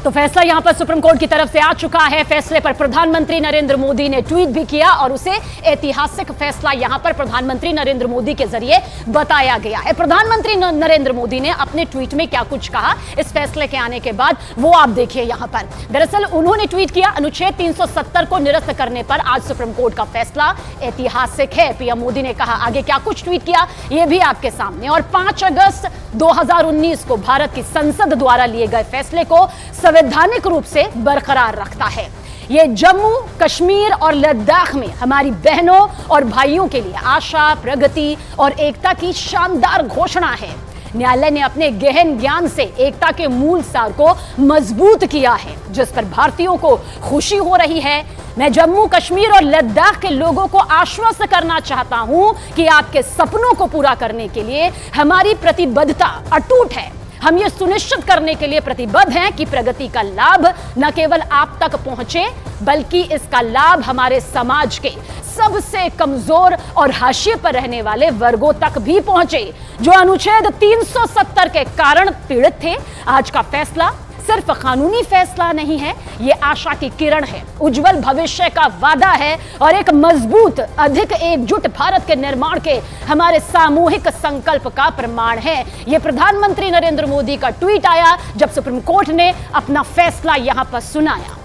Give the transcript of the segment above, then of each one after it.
तो फैसला यहां पर सुप्रीम कोर्ट की तरफ से आ चुका है। फैसले पर प्रधानमंत्री नरेंद्र मोदी ने ट्वीट भी किया और उसे ऐतिहासिक फैसला यहां पर प्रधानमंत्री नरेंद्र मोदी के जरिए बताया गया है। प्रधानमंत्री नरेंद्र मोदी ने अपने ट्वीट में क्या कुछ कहा इस फैसले के आने के बाद, वो आप देखिए यहां पर। दरअसल उन्होंने ट्वीट किया, अनुच्छेद 370 को निरस्त करने पर आज सुप्रीम कोर्ट का फैसला ऐतिहासिक है। पीएम मोदी ने कहा, आगे क्या कुछ ट्वीट किया ये भी आपके सामने। और 5 अगस्त 2019 को भारत की संसद द्वारा लिए गए फैसले को संवैधानिक रूप से बरकरार रखता है। ये जम्मू कश्मीर और लद्दाख में हमारी बहनों और भाइयों के लिए आशा, प्रगति और एकता की शानदार घोषणा है। न्यायालय ने अपने गहन ज्ञान से एकता के मूल सार को मजबूत किया है, जिस पर भारतीयों को खुशी हो रही है। मैं जम्मू कश्मीर और लद्दाख के लोगों को आश्वस्त करना चाहता हूं कि आपके सपनों को पूरा करने के लिए हमारी प्रतिबद्धता अटूट है। हम ये सुनिश्चित करने के लिए प्रतिबद्ध हैं कि प्रगति का लाभ न केवल आप तक पहुंचे, बल्कि इसका लाभ हमारे समाज के सबसे कमजोर और हाशिए पर रहने वाले वर्गों तक भी पहुंचे, जो अनुच्छेद 370 के कारण पीड़ित थे। आज का फैसला सिर्फ कानूनी फैसला नहीं है, यह आशा की किरण है, उज्जवल भविष्य का वादा है और एक मजबूत, अधिक एकजुट भारत के निर्माण के हमारे सामूहिक संकल्प का प्रमाण है। यह प्रधानमंत्री नरेंद्र मोदी का ट्वीट आया जब सुप्रीम कोर्ट ने अपना फैसला यहां पर सुनाया।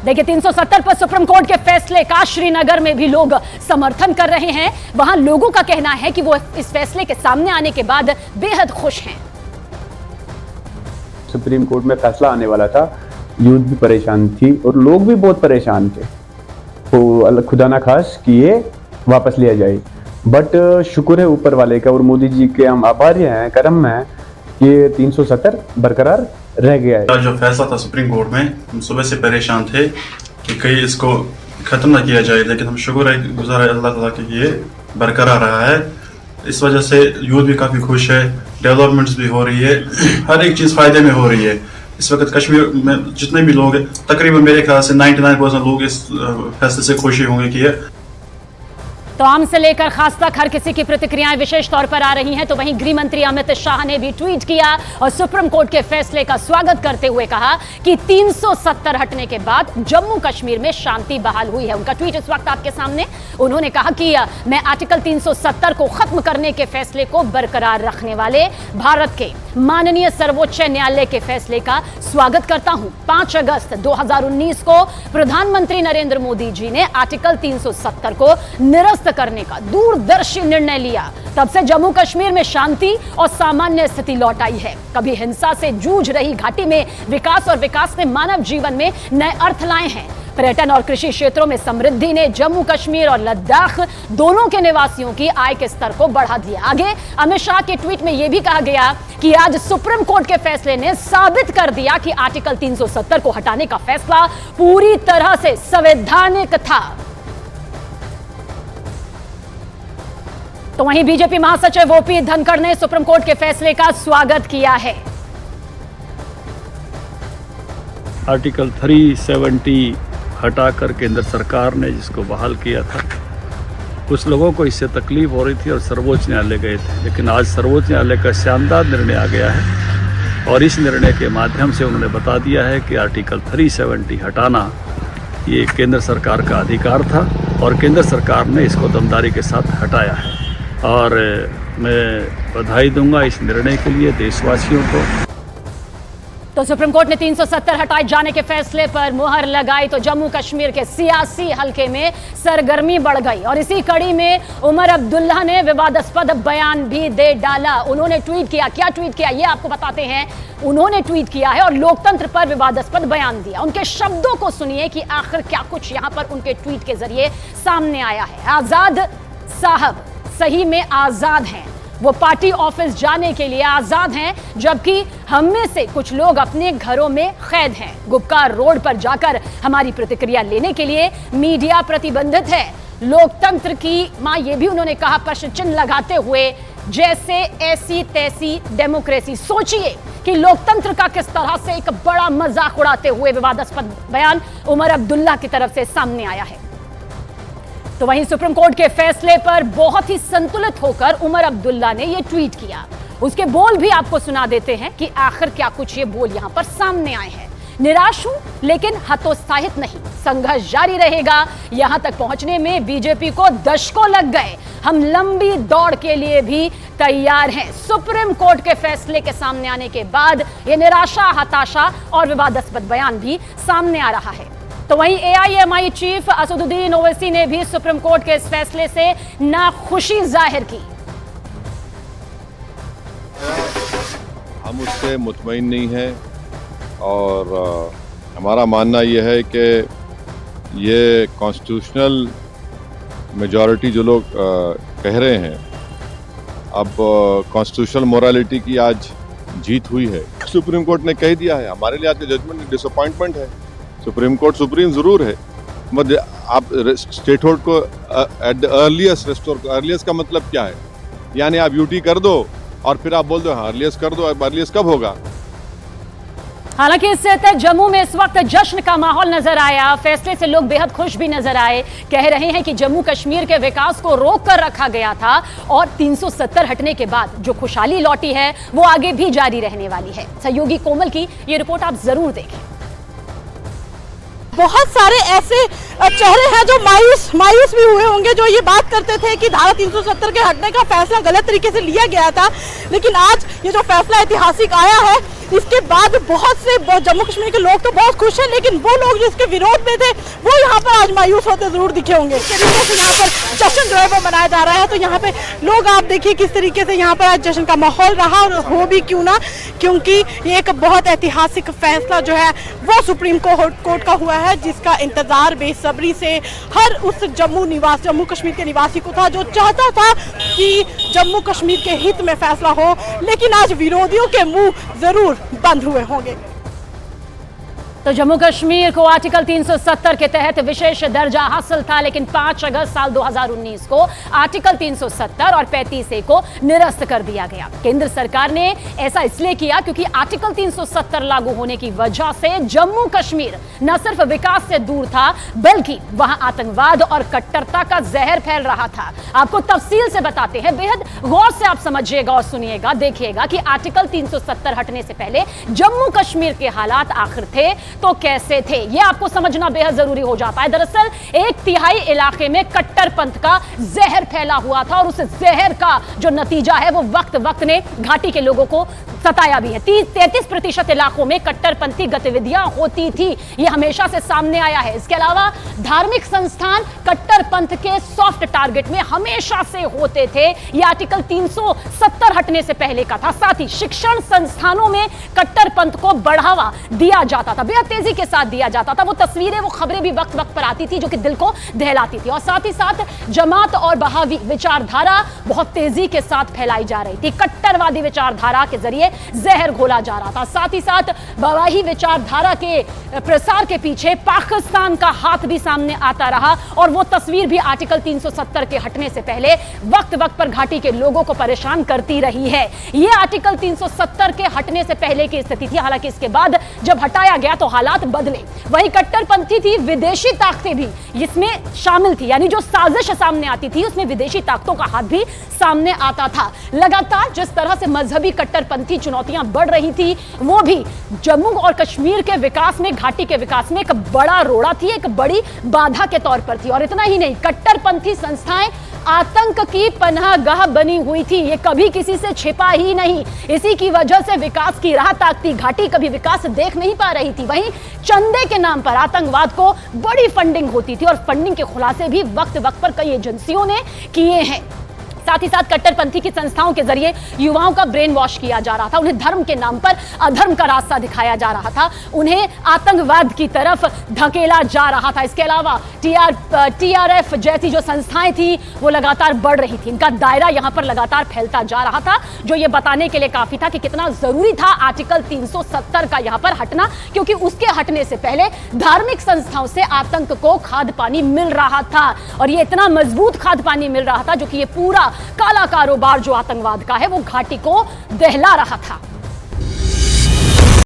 देखिए, 370 पर सुप्रीम कोर्ट के फैसले का श्रीनगर में भी लोग समर्थन कर रहे हैं। वहां लोगों का कहना है कि वो इस फैसले के सामने आने के बाद बेहद खुश हैं। सुप्रीम कोर्ट में फैसला आने वाला था, यूथ भी परेशान थी और लोग भी बहुत परेशान थे, तो खुदा ना खास कि ये वापस लिया जाए। बट शुक्र है ऊपर वाले का और मोदी जी के हम आभारी हैं, कर्म है, ये 370 बरकरार रह गया है। जो फैसला था सुप्रीम कोर्ट में, हम सुबह से परेशान थे कि कहीं इसको खत्म ना किया जाए, लेकिन हम शुक्र है, गुज़ार है अल्लाह ताला कि ये बरकरार रहा है। इस वजह से यूथ भी काफ़ी खुश है, डेवलपमेंट्स भी हो रही है, हर एक चीज़ फ़ायदे में हो रही है। इस वक्त कश्मीर में जितने भी लोग हैं, तकरीबन मेरे ख्याल से 99% लोग इस फैसले से खुशी होंगे कि ये तो आम से लेकर खास तक हर किसी की प्रतिक्रियाएं विशेष तौर पर आ रही हैं। तो वहीं गृह मंत्री अमित शाह ने भी ट्वीट किया और सुप्रीम कोर्ट के फैसले का स्वागत करते हुए कहा कि 370 हटने के बाद जम्मू कश्मीर में शांति बहाल हुई है। उनका ट्वीट इस वक्त आपके सामने। उन्होंने कहा कि मैं आर्टिकल 370 को खत्म करने के फैसले को बरकरार रखने वाले भारत के माननीय सर्वोच्च न्यायालय के फैसले का स्वागत करता हूं। 5 अगस्त 2019 को प्रधानमंत्री नरेंद्र मोदी जी ने आर्टिकल 370 को निरस्त करने का दूरदर्शी निर्णय लिया। तब से जम्मू कश्मीर में शांति और सामान्य स्थिति लौट आई है। कभी हिंसा से जूझ रही घाटी में विकास और विकास ने मानव जीवन में नए अर्थ लाए हैं। पर्यटन और कृषि क्षेत्रों में समृद्धि ने जम्मू कश्मीर और लद्दाख दोनों के निवासियों की आय के स्तर को बढ़ा दिया। आगे अमित शाह के ट्वीट में यह भी कहा गया कि आज सुप्रीम कोर्ट के फैसले ने साबित कर दिया कि आर्टिकल 370 को हटाने का फैसला पूरी तरह से संवैधानिक था। तो वहीं बीजेपी महासचिव ओपी धनखड़ ने सुप्रीम कोर्ट के फैसले का स्वागत किया है। आर्टिकल 370 हटाकर केंद्र सरकार ने जिसको बहाल किया था, कुछ लोगों को इससे तकलीफ हो रही थी और सर्वोच्च न्यायालय गए थे, लेकिन आज सर्वोच्च न्यायालय का शानदार निर्णय आ गया है और इस निर्णय के माध्यम से उन्होंने बता दिया है कि आर्टिकल 370 हटाना ये केंद्र सरकार का अधिकार था और केंद्र सरकार ने इसको दमदारी के साथ हटाया है। और मैं बधाई दूंगा इस निर्णय के लिए देशवासियों को। तो सुप्रीम कोर्ट ने 370 हटाए जाने के फैसले पर मुहर लगाई तो जम्मू कश्मीर के सियासी हलके में सरगर्मी बढ़ गई और इसी कड़ी में उमर अब्दुल्ला ने विवादास्पद बयान भी दे डाला। उन्होंने ट्वीट किया, क्या ट्वीट किया ये आपको बताते हैं। उन्होंने ट्वीट किया है और लोकतंत्र पर विवादास्पद बयान दिया। उनके शब्दों को सुनिए कि आखिर क्या कुछ यहां पर उनके ट्वीट के जरिए सामने आया है। आजाद साहब सही में आजाद हैं, वो पार्टी ऑफिस जाने के लिए आजाद हैं, जबकि हम में से कुछ लोग अपने घरों में कैद हैं। गुपकार रोड पर जाकर हमारी प्रतिक्रिया लेने के लिए मीडिया प्रतिबंधित है। लोकतंत्र की मां, ये भी उन्होंने कहा प्रश्न चिन्ह लगाते हुए, जैसे ऐसी तैसी डेमोक्रेसी। सोचिए कि लोकतंत्र का किस तरह से एक बड़ा मजाक उड़ाते हुए विवादास्पद बयान उमर अब्दुल्ला की तरफ से सामने आया है। तो वहीं सुप्रीम कोर्ट के फैसले पर बहुत ही संतुलित होकर उमर अब्दुल्ला ने यह ट्वीट किया। उसके बोल भी आपको सुना देते हैं कि आखिर क्या कुछ ये बोल यहां पर सामने आए हैं। निराश हूं लेकिन हतोत्साहित नहीं, संघर्ष जारी रहेगा। यहां तक पहुंचने में बीजेपी को दशकों लग गए, हम लंबी दौड़ के लिए भी तैयार हैं। सुप्रीम कोर्ट के फैसले के सामने आने के बाद यह निराशा, हताशा और विवादास्पद बयान भी सामने आ रहा है। तो वहीं एआईएमआई चीफ असदुद्दीन ओवैसी ने भी सुप्रीम कोर्ट के इस फैसले से नाखुशी जाहिर की। हम उससे मुतमईन नहीं हैं और हमारा मानना यह है कि ये कॉन्स्टिट्यूशनल मेजॉरिटी जो लोग कह रहे हैं, अब कॉन्स्टिट्यूशनल मोरालिटी की आज जीत हुई है। सुप्रीम कोर्ट ने कह दिया है, हमारे लिए आज का जजमेंट डिसअपॉइंटमेंट है। सुप्रीम कोर्ट सुप्रीम ज़रूर है, मगर आप स्टेट होल्ड को at the earliest restore, earliest का मतलब क्या है? यानी आप यूटी कर दो और फिर आप बोल दो हाँ अर्लीस्ट कर दो। अर्लीस्ट कब होगा? हालांकि इससे तक जम्मू में इस वक्त जश्न का माहौल नजर आया। फैसले से लोग बेहद खुश भी नजर आए। कह रहे हैं कि जम्मू कश्मीर के विकास को रोक कर रखा गया था और 370 हटने के बाद जो खुशहाली लौटी है वो आगे भी जारी रहने वाली है। सहयोगी कोमल की ये रिपोर्ट आप जरूर देखें। बहुत सारे ऐसे चेहरे हैं जो मायूस भी हुए होंगे, जो ये बात करते थे कि धारा 370 के हटने का फैसला गलत तरीके से लिया गया था। लेकिन आज ये जो फैसला ऐतिहासिक आया है, इसके बाद बहुत से जम्मू कश्मीर के लोग तो बहुत खुश हैं, लेकिन वो लोग जो इसके विरोध में थे वो यहाँ पर आज मायूस होते जरूर दिखे होंगे। इस तरीके से यहाँ पर जश्न जो है वो मनाया जा रहा है। तो यहाँ पे लोग आप देखिए किस तरीके से यहाँ पर आज जश्न का माहौल रहा, और हो भी क्यों ना, क्योंकि ये एक बहुत ऐतिहासिक फैसला जो है वो सुप्रीम कोर्ट का हुआ है, जिसका इंतजार बेसब्री से हर उस जम्मू कश्मीर के निवासी को था, जो चाहता था कि जम्मू कश्मीर के हित में फैसला हो। लेकिन आज विरोधियों के मुंह जरूर बंद हुए होंगे। तो जम्मू कश्मीर को आर्टिकल 370 के तहत विशेष दर्जा हासिल था, लेकिन 5 अगस्त साल 2019 को आर्टिकल 370 और 35A को निरस्त कर दिया गया। केंद्र सरकार ने ऐसा इसलिए किया क्योंकि आर्टिकल 370 लागू होने की वजह से जम्मू कश्मीर न सिर्फ विकास से दूर था, बल्कि वहां आतंकवाद और कट्टरता का जहर फैल रहा था। आपको तफसील से बताते हैं, बेहद गौर से आप समझिएगा और सुनिएगा, देखिएगा कि आर्टिकल 370 हटने से पहले जम्मू कश्मीर के हालात आखिर थे तो कैसे थे, यह आपको समझना बेहद जरूरी हो जाता है। दरअसल 1/3 इलाके में कट्टरपंथ का जहर फैला हुआ था और उस जहर का जो नतीजा है वो वक्त ने घाटी के लोगों को सताया भी है। 33% इलाकों में कट्टरपंथी गतिविधियां होती थी, यह हमेशा से सामने आया है। इसके अलावा धार्मिक संस्थान कट्टरपंथ के सॉफ्ट टारगेट में हमेशा से होते थे। यह आर्टिकल 370 हटने से पहले का था। साथ ही शिक्षण संस्थानों में कट्टरपंथ को बढ़ावा दिया जाता था, बेहद तेजी के साथ दिया जाता था। वो तस्वीरें, वो खबरें भी वक्त पर आती थी जो कि दिल को दहलाती थी। और साथ ही साथ जमात और बहावी विचारधारा बहुत तेजी के साथ फैलाई जा रही थी। कट्टरवादी विचारधारा के जरिए जहर घोला जा रहा था। साथ ही साथ बवाही विचारधारा के प्रसार के पीछे पाकिस्तान का हाथ भी सामने आता रहा और वो तस्वीर भी आर्टिकल 370 के हटने से पहले वक्त पर घाटी के लोगों को परेशान करती रही है। ये आर्टिकल 370 के हटने से पहले की स्थिति थी। हालांकि इसके बाद जब हटाया गया तो हालात बदले। वही कट्टरपंथी थी, विदेशी ताकतें भी इसमें शामिल थी, यानी जो साजिश सामने आती थी उसमें विदेशी ताकतों का हाथ भी सामने आता था। लगातार जिस तरह से मजहबी कट्टरपंथी चुनौतियां बढ़ रही थी, वो भी जम्मू और कश्मीर के विकास में, घाटी के विकास में एक बड़ा रोड़ा थी, एक बड़ी बाधा के तौर पर थी। और इतना ही नहीं, कट्टरपंथी संस्थाएं आतंक की पनाहगाह बनी हुई थी, ये कभी किसी से छिपा ही नहीं। इसी की वजह से विकास की राह ताकती घाटी कभी विकास देख नहीं पा रही थी। वहीं चंदे के नाम पर आतंकवाद को बड़ी फंडिंग होती थी और फंडिंग के खुलासे भी वक्त पर कई एजेंसियों ने किए हैं। साथ ही साथ कट्टरपंथी की संस्थाओं के जरिए युवाओं का ब्रेन वॉश किया जा रहा था, उन्हें धर्म के नाम पर अधर्म का रास्ता दिखाया जा रहा था, उन्हें आतंकवाद की तरफ धकेला जा रहा था। इसके अलावा TRF जैसी जो संस्थाएं थी वो लगातार बढ़ रही थी, इनका दायरा यहां पर लगातार फैलता जा रहा था, जो ये बताने के लिए काफी था कि कितना जरूरी था आर्टिकल 370 का यहां पर हटना, क्योंकि उसके हटने से पहले धार्मिक संस्थाओं से आतंक को खाद पानी मिल रहा था और ये इतना मजबूत खाद पानी मिल रहा था जो कि ये पूरा काला कारोबार जो आतंकवाद का है वो घाटी को दहला रहा था।